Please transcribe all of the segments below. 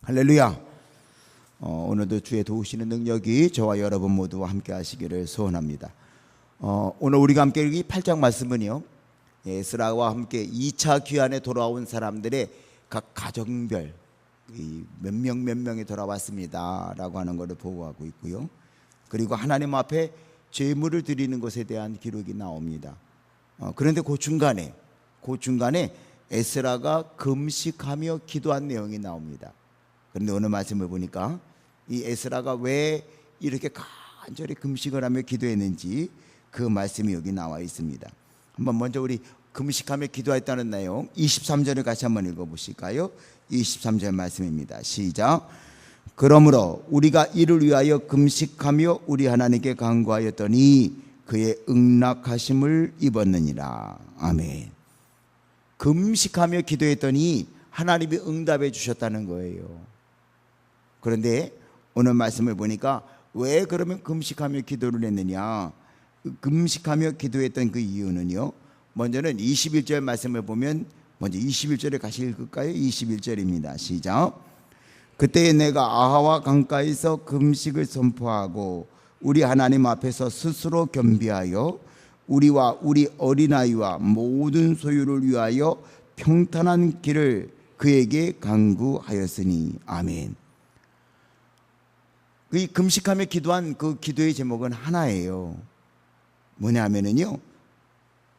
할렐루야. 오늘도 주의 도우시는 능력이 저와 여러분 모두와 함께 하시기를 소원합니다. 오늘 우리가 함께 읽이 8장 말씀은요, 에스라와 함께 2차 귀환에 돌아온 사람들의 각 가정별 몇 명이 돌아왔습니다 라고 하는 것을 보고하고 있고요. 그리고 하나님 앞에 제물을 드리는 것에 대한 기록이 나옵니다. 그런데 그 중간에 에스라가 금식하며 기도한 내용이 나옵니다. 그런데 오늘 말씀을 보니까 이 에스라가 왜 이렇게 간절히 금식을 하며 기도했는지 그 말씀이 여기 나와 있습니다. 한번 먼저 우리 금식하며 기도했다는 내용 23절을 같이 한번 읽어보실까요? 23절 말씀입니다. 시작. 그러므로 우리가 이를 위하여 금식하며 우리 하나님께 간구하였더니 그의 응낙하심을 입었느니라. 아멘. 금식하며 기도했더니 하나님이 응답해 주셨다는 거예요. 그런데 오늘 말씀을 보니까 왜 그러면 금식하며 기도를 했느냐? 금식하며 기도했던 그 이유는요, 먼저는 21절 말씀을 보면, 먼저 21절에 같이 읽을까요? 21절입니다. 시작. 그때 내가 아하와 강가에서 금식을 선포하고 우리 하나님 앞에서 스스로 겸비하여 우리와 우리 어린아이와 모든 소유를 위하여 평탄한 길을 그에게 간구하였으니. 아멘. 이 금식하며 기도한 그 기도의 제목은 하나예요. 뭐냐면요,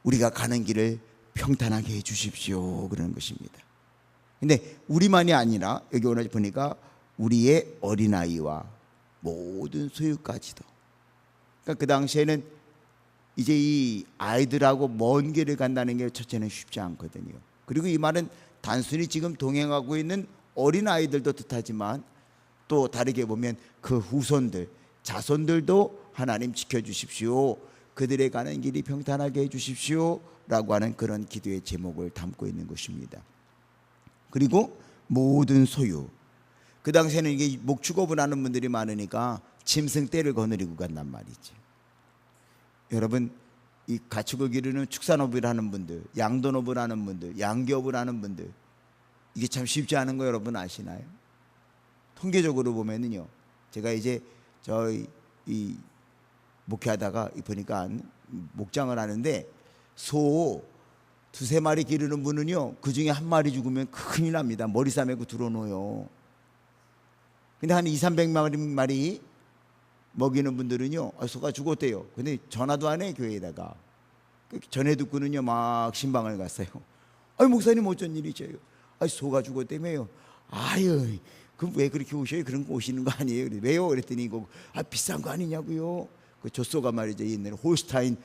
우리가 가는 길을 평탄하게 해 주십시오 그러는 것입니다. 근데 우리만이 아니라 여기 오늘 보니까 우리의 어린아이와 모든 소유까지도. 그러니까 그 당시에는 이제 이 아이들하고 먼 길을 간다는 게 첫째는 쉽지 않거든요. 그리고 이 말은 단순히 지금 동행하고 있는 어린아이들도 뜻하지만 또 다르게 보면 그 후손들, 자손들도 하나님 지켜주십시오, 그들의 가는 길이 평탄하게 해주십시오 라고 하는 그런 기도의 제목을 담고 있는 것입니다. 그리고 모든 소유, 그 당시에는 이게 목축업을 하는 분들이 많으니까 짐승떼를 거느리고 간단 말이지. 여러분, 이 가축을 기르는 축산업을 하는 분들, 양돈업을 하는 분들, 양기업을 하는 분들, 이게 참 쉽지 않은 거 여러분 아시나요? 통계적으로 보면은요, 제가 이제 저희 이 목회하다가 보니까 목장을 하는데 소 두세 마리 기르는 분은요, 그 중에 한 마리 죽으면 큰일 납니다. 머리 싸매고 들어놓아요. 근데 한 200~300마리 먹이는 분들은요, 소가 죽었대요. 근데 전화도 안 해, 교회에다가. 전해 듣고는요 막 신방을 갔어요. 목사님 어쩐 일이세요? 소가 죽었다며요. 그럼 왜 그렇게 오셔요? 그런 거 오시는 거 아니에요? 왜요? 그랬더니 이거 비싼 거 아니냐고요. 그 젖소가 말이죠, 옛날에 홀스타인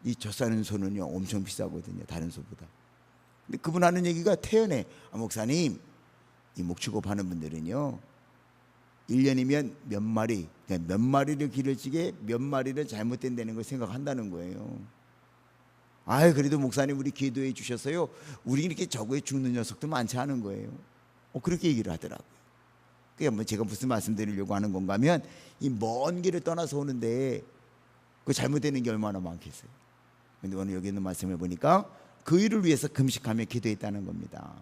이 젖사는 소는요 엄청 비싸거든요, 다른 소보다. 근데 그분 하는 얘기가 태연해. 목사님, 이 목축업 하는 분들은요 1년이면 몇 마리를 기를지게 몇 마리를 잘못된다는 걸 생각한다는 거예요. 그래도 목사님 우리 기도해 주셨어요. 우리 이렇게 저거에 죽는 녀석도 많지 않은 거예요. 그렇게 얘기를 하더라고요. 그러니까 제가 무슨 말씀드리려고 하는 건가 하면, 이 먼 길을 떠나서 오는데 그 잘못되는 게 얼마나 많겠어요. 그런데 오늘 여기 있는 말씀을 보니까 그 일을 위해서 금식하며 기도했다는 겁니다.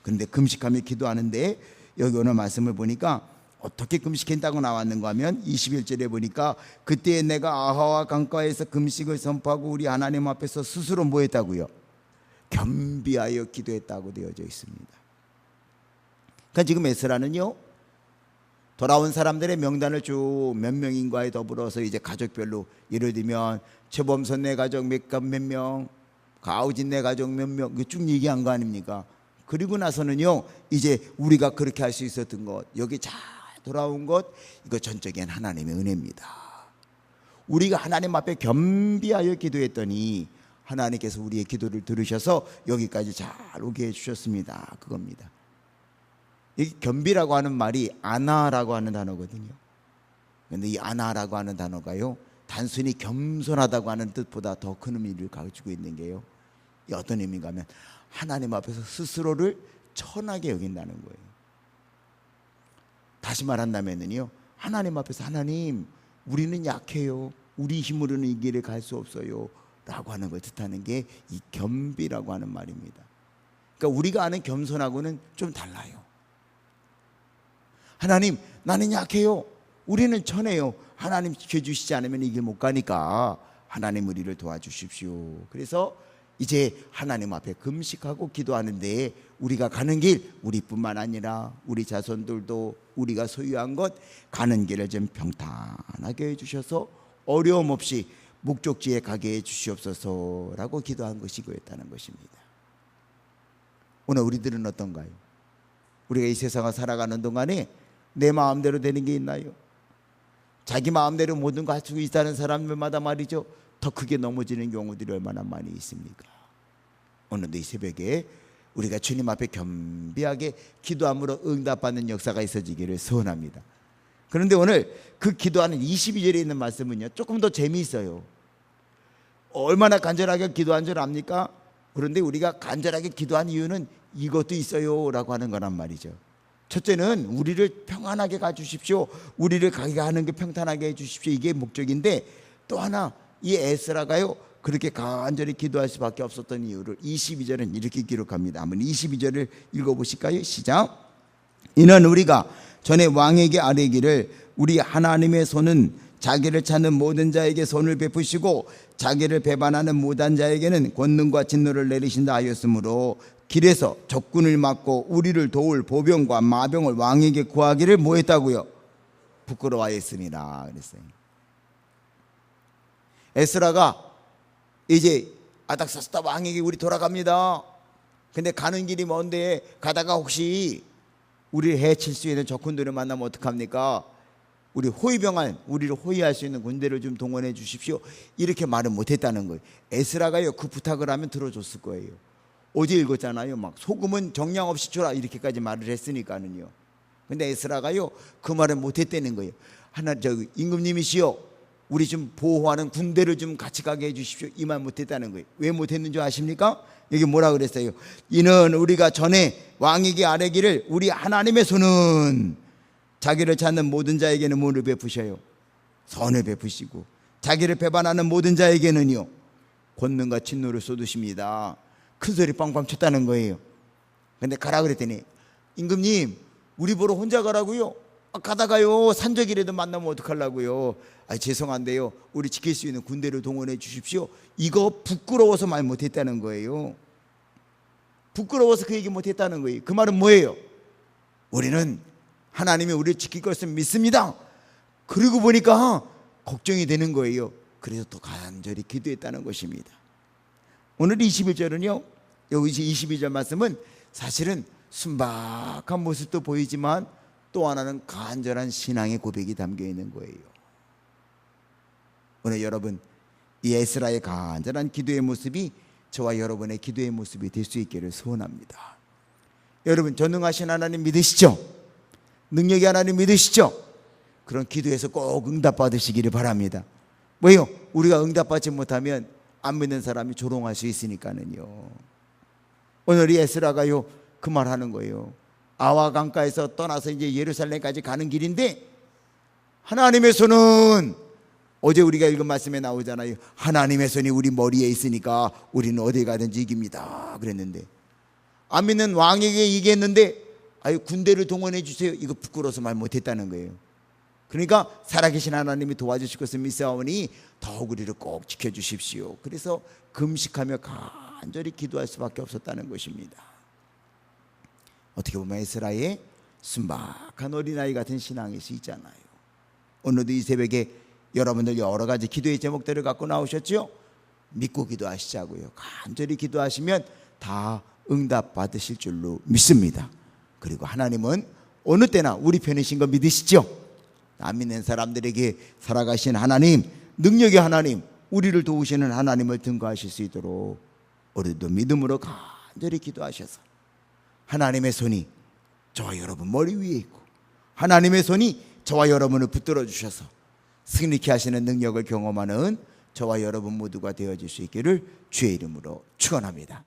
그런데 금식하며 기도하는데 여기 오늘 말씀을 보니까 어떻게 금식했다고 나왔는가 하면 21절에 보니까 그때 내가 아하와 강가에서 금식을 선포하고 우리 하나님 앞에서 스스로 뭐 했다고요? 겸비하여 기도했다고 되어져 있습니다. 그러니까 지금 에스라는요, 돌아온 사람들의 명단을 쭉 몇 명인가에 더불어서 이제 가족별로, 예를 들면 최범선 내 가족 몇 명, 가우진 내 가족 몇 명, 쭉 얘기한 거 아닙니까? 그리고 나서는요, 이제 우리가 그렇게 할 수 있었던 것, 여기 잘 돌아온 것, 이거 전적인 하나님의 은혜입니다. 우리가 하나님 앞에 겸비하여 기도했더니 하나님께서 우리의 기도를 들으셔서 여기까지 잘 오게 해주셨습니다. 그겁니다. 이 겸비라고 하는 말이 아나라고 하는 단어거든요. 그런데 이 아나라고 하는 단어가요, 단순히 겸손하다고 하는 뜻보다 더 큰 의미를 가지고 있는 게요, 어떤 의미인가 하면 하나님 앞에서 스스로를 천하게 여긴다는 거예요. 다시 말한다면요, 하나님 앞에서 하나님, 우리는 약해요, 우리 힘으로는 이 길을 갈 수 없어요 라고 하는 걸 뜻하는 게 이 겸비라고 하는 말입니다. 그러니까 우리가 아는 겸손하고는 좀 달라요. 하나님, 나는 약해요. 우리는 천해요. 하나님 지켜주시지 않으면 이 길 못 가니까 하나님 우리를 도와주십시오. 그래서 이제 하나님 앞에 금식하고 기도하는데 우리가 가는 길, 우리뿐만 아니라 우리 자손들도 우리가 소유한 것 가는 길을 좀 평탄하게 해주셔서 어려움 없이 목적지에 가게 해주시옵소서라고 기도한 것이 그였다는 것입니다. 오늘 우리들은 어떤가요? 우리가 이 세상을 살아가는 동안에 내 마음대로 되는 게 있나요? 자기 마음대로 모든 거 할 수 있다는 사람들마다 말이죠, 더 크게 넘어지는 경우들이 얼마나 많이 있습니까? 오늘도 이 새벽에 우리가 주님 앞에 겸비하게 기도함으로 응답받는 역사가 있어지기를 소원합니다. 그런데 오늘 그 기도하는 22절에 있는 말씀은요, 조금 더 재미있어요. 얼마나 간절하게 기도한 줄 압니까? 그런데 우리가 간절하게 기도한 이유는 이것도 있어요 라고 하는 거란 말이죠. 첫째는 우리를 평안하게 가주십시오. 우리를 가게 하는 게 평탄하게 해주십시오. 이게 목적인데, 또 하나 이 에스라가요 그렇게 간절히 기도할 수밖에 없었던 이유를 22절은 이렇게 기록합니다. 한번 22절을 읽어보실까요? 시작. 이는 우리가 전에 왕에게 아뢰기를 우리 하나님의 손은 자기를 찾는 모든 자에게 손을 베푸시고 자기를 배반하는 무단 자에게는 권능과 진노를 내리신다 하였으므로 길에서 적군을 막고 우리를 도울 보병과 마병을 왕에게 구하기를 뭐 했다고요? 부끄러워하였습니다. 그랬어요. 에스라가 이제 아닥사스다 왕에게 우리 돌아갑니다. 근데 가는 길이 먼데 가다가 혹시 우리를 해칠 수 있는 적군들을 만나면 어떡합니까? 우리 호위병한, 우리를 호위할 수 있는 군대를 좀 동원해 주십시오. 이렇게 말을 못했다는 거예요. 에스라가요 그 부탁을 하면 들어줬을 거예요. 어제 읽었잖아요. 막 소금은 정량 없이 줘라 이렇게까지 말을 했으니까는요. 근데 에스라가요 그 말을 못했다는 거예요. 하나 임금님이시여, 우리 좀 보호하는 군대를 좀 같이 가게 해주십시오. 이 말 못했다는 거예요. 왜 못했는 줄 아십니까? 여기 뭐라 그랬어요? 이는 우리가 전에 왕에게 아뢰기를 우리 하나님의 손은 자기를 찾는 모든 자에게는 뭐를 베푸셔요? 선을 베푸시고 자기를 배반하는 모든 자에게는요 권능과 진노를 쏟으십니다. 큰 소리 빵빵 쳤다는 거예요. 근데 가라 그랬더니 임금님 우리 보러 혼자 가라고요? 가다가요 산적이라도 만나면 어떡하려고요? 죄송한데요 우리 지킬 수 있는 군대를 동원해 주십시오. 이거 부끄러워서 말 못했다는 거예요. 부끄러워서 그 얘기 못했다는 거예요. 그 말은 뭐예요? 우리는 하나님이 우리를 지킬 것을 믿습니다. 그러고 보니까 걱정이 되는 거예요. 그래서 또 간절히 기도했다는 것입니다. 오늘 21절은요 여기 22절 말씀은 사실은 순박한 모습도 보이지만 또 하나는 간절한 신앙의 고백이 담겨 있는 거예요. 오늘 여러분 이 에스라의 간절한 기도의 모습이 저와 여러분의 기도의 모습이 될 수 있기를 소원합니다. 여러분 전능하신 하나님 믿으시죠? 능력의 하나님 믿으시죠? 그런 기도에서 꼭 응답받으시기를 바랍니다. 왜요? 우리가 응답받지 못하면 안 믿는 사람이 조롱할 수 있으니까는요. 오늘 이 에스라가요 그 말하는 거예요. 아와 강가에서 떠나서 이제 예루살렘까지 가는 길인데 하나님의 손은 어제 우리가 읽은 말씀에 나오잖아요. 하나님의 손이 우리 머리에 있으니까 우리는 어디 가든지 이깁니다 그랬는데 안 믿는 왕에게 얘기했는데 군대를 동원해 주세요. 이거 부끄러워서 말 못했다는 거예요. 그러니까 살아계신 하나님이 도와주실 것을 믿사오니 더욱 우리를 꼭 지켜주십시오. 그래서 금식하며 간절히 기도할 수밖에 없었다는 것입니다. 어떻게 보면 에스라의 순박한 어린아이 같은 신앙일 수 있잖아요. 오늘도 이 새벽에 여러분들 여러 가지 기도의 제목들을 갖고 나오셨죠? 믿고 기도하시자고요. 간절히 기도하시면 다 응답 받으실 줄로 믿습니다. 그리고 하나님은 어느 때나 우리 편이신 거 믿으시죠? 안 믿는 사람들에게 살아가신 하나님, 능력의 하나님, 우리를 도우시는 하나님을 등거하실 수 있도록 우리도 믿음으로 간절히 기도하셔서 하나님의 손이 저와 여러분 머리 위에 있고 하나님의 손이 저와 여러분을 붙들어 주셔서 승리케 하시는 능력을 경험하는 저와 여러분 모두가 되어질 수 있기를 주의 이름으로 축원합니다.